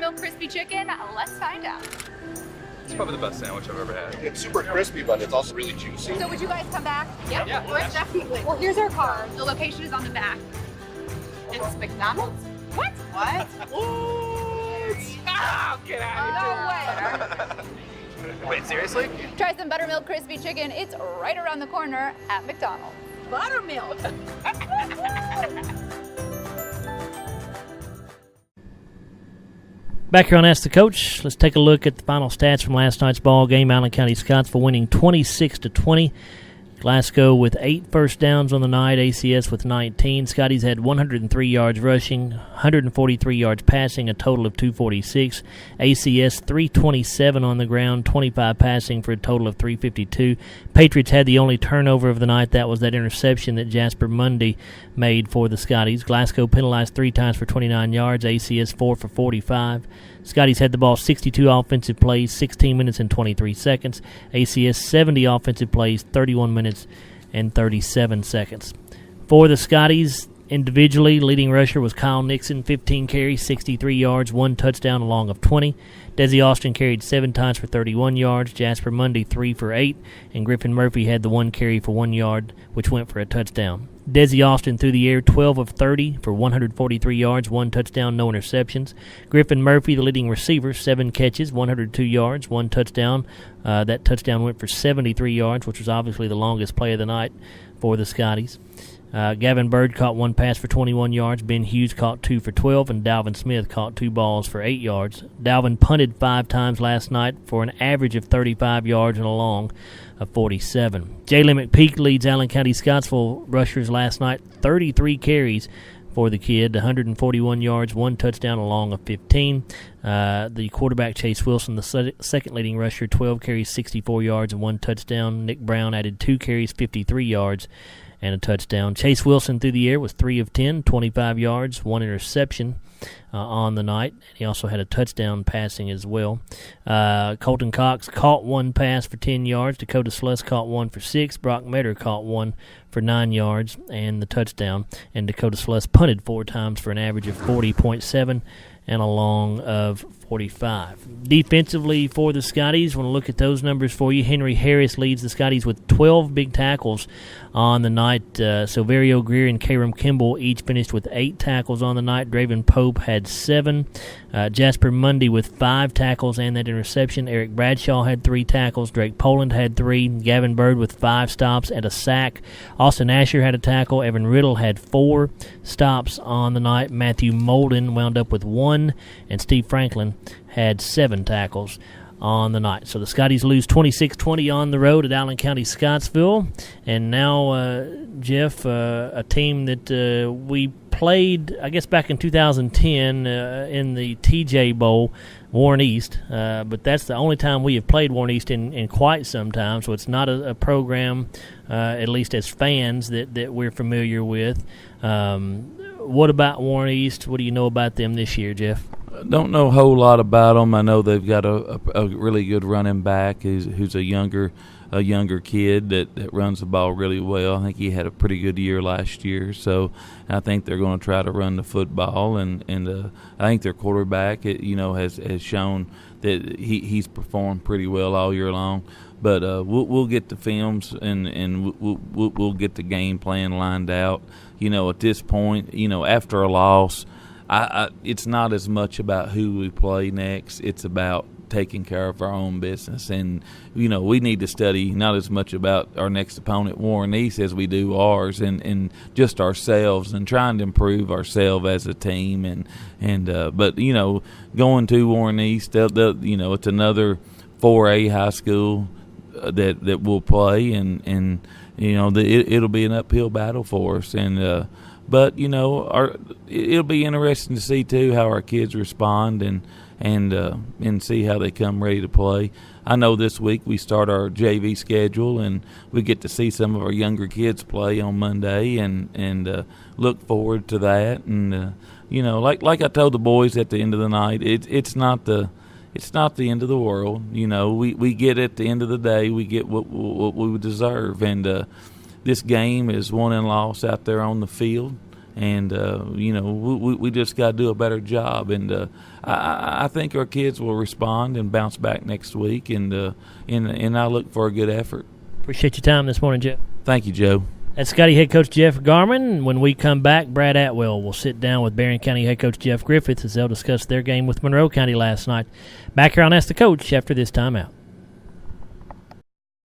buttermilk crispy chicken? Let's find out. It's probably the best sandwich I've ever had. It's super crispy, but it's also really juicy. So would you guys come back? Yeah, of course, definitely. Well, here's our card. The location is on the back. It's McDonald's? What? What? Oh, get out No way. Wait, seriously? Try some buttermilk crispy chicken. It's right around the corner at McDonald's. Buttermilk. Back here on Ask the Coach, let's take a look at the final stats from last night's ball game. Allen County Scottsville winning 26-20. Glasgow with 8 first downs on the night, ACS with 19. Scotties had 103 yards rushing, 143 yards passing, a total of 246. ACS 327 on the ground, 25 passing for a total of 352. Patriots had the only turnover of the night. That was that interception that Jasper Mundy made for the Scotties. Glasgow penalized 3 times for 29 yards, ACS 4 for 45. Scotties had the ball 62 offensive plays, 16 minutes and 23 seconds. ACS 70 offensive plays, 31 minutes and 37 seconds. For the Scotties, individually, leading rusher was Kyle Nixon, 15 carries, 63 yards, 1 touchdown, a long of 20. Desi Austin carried 7 times for 31 yards. Jasper Mundy 3 for 8. And Griffin Murphy had the 1 carry for 1 yard, which went for a touchdown. Desi Austin through the air 12 of 30 for 143 yards, 1 touchdown, no interceptions. Griffin Murphy, the leading receiver, 7 catches, 102 yards, 1 touchdown. That touchdown went for 73 yards, which was obviously the longest play of the night for the Scotties. Gavin Bird caught 1 pass for 21 yards. Ben Hughes caught 2 for 12, and Dalvin Smith caught 2 balls for 8 yards. Dalvin punted 5 times last night for an average of 35 yards and a long of 47. Jalen McPeak leads Allen County Scottsville rushers last night, 33 carries for the kid, 141 yards, 1 touchdown, a long of 15. The quarterback, Chase Wilson, the second leading rusher, 12 carries, 64 yards, and 1 touchdown. Nick Brown added 2 carries, 53 yards, and a touchdown. Chase Wilson through the air was 3 of 10, 25 yards, 1 interception on the night. He also had a touchdown passing as well. Colton Cox caught 1 pass for 10 yards. Dakota Sluss caught 1 for 6. Brock Metter caught 1 for 9 yards and the touchdown. And Dakota Sluss punted 4 times for an average of 40.7 and a long of 45. Defensively for the Scotties, want to look at those numbers for you. Henry Harris leads the Scotties with 12 big tackles on the night. Silverio Greer and Karam Kimball each finished with 8 tackles on the night. Draven Pope had 7. Jasper Mundy with 5 tackles and that interception. Eric Bradshaw had 3 tackles. Drake Poland had 3. Gavin Bird with 5 stops and a sack. Austin Asher had a tackle. Evan Riddle had 4 stops on the night. Matthew Molden wound up with 1, and Steve Franklin had 7 tackles on the night. So the Scotties lose 26-20 on the road at Allen County Scottsville. And now, Jeff, a team that we played, I guess, back in 2010 in the TJ Bowl, Warren East. But that's the only time we have played Warren East in quite some time. So it's not a program, at least as fans, that we're familiar with. What about Warren East? What do you know about them this year, Jeff? Don't know a whole lot about them. I know they've got a really good running back who's a younger kid that runs the ball really well. I think he had a pretty good year last year, so I think they're going to try to run the football. And I think their quarterback, has shown that he's performed pretty well all year long. But we'll get the films and we'll get the game plan lined out. At this point, after a loss, it's not as much about who we play next. It's about taking care of our own business. And, we need to study not as much about our next opponent, Warren East, as we do ours and just ourselves and trying to improve ourselves as a team. But going to Warren East, it's another 4A high school that we'll play, and it'll be an uphill battle for us. But it'll be interesting to see too how our kids respond and see how they come ready to play. I know this week we start our JV schedule and we get to see some of our younger kids play on Monday and look forward to that. And like I told the boys at the end of the night, it's not the end of the world. We get at the end of the day, we get what we deserve. And this game is won and lost out there on the field. And we just got to do a better job. And I think our kids will respond and bounce back next week. And I look for a good effort. Appreciate your time this morning, Jeff. Thank you, Joe. That's Scotty head coach Jeff Garman. When we come back, Brad Atwell will sit down with Berrien County head coach Jeff Griffiths as they'll discuss their game with Monroe County last night. Back here on Ask the Coach after this timeout.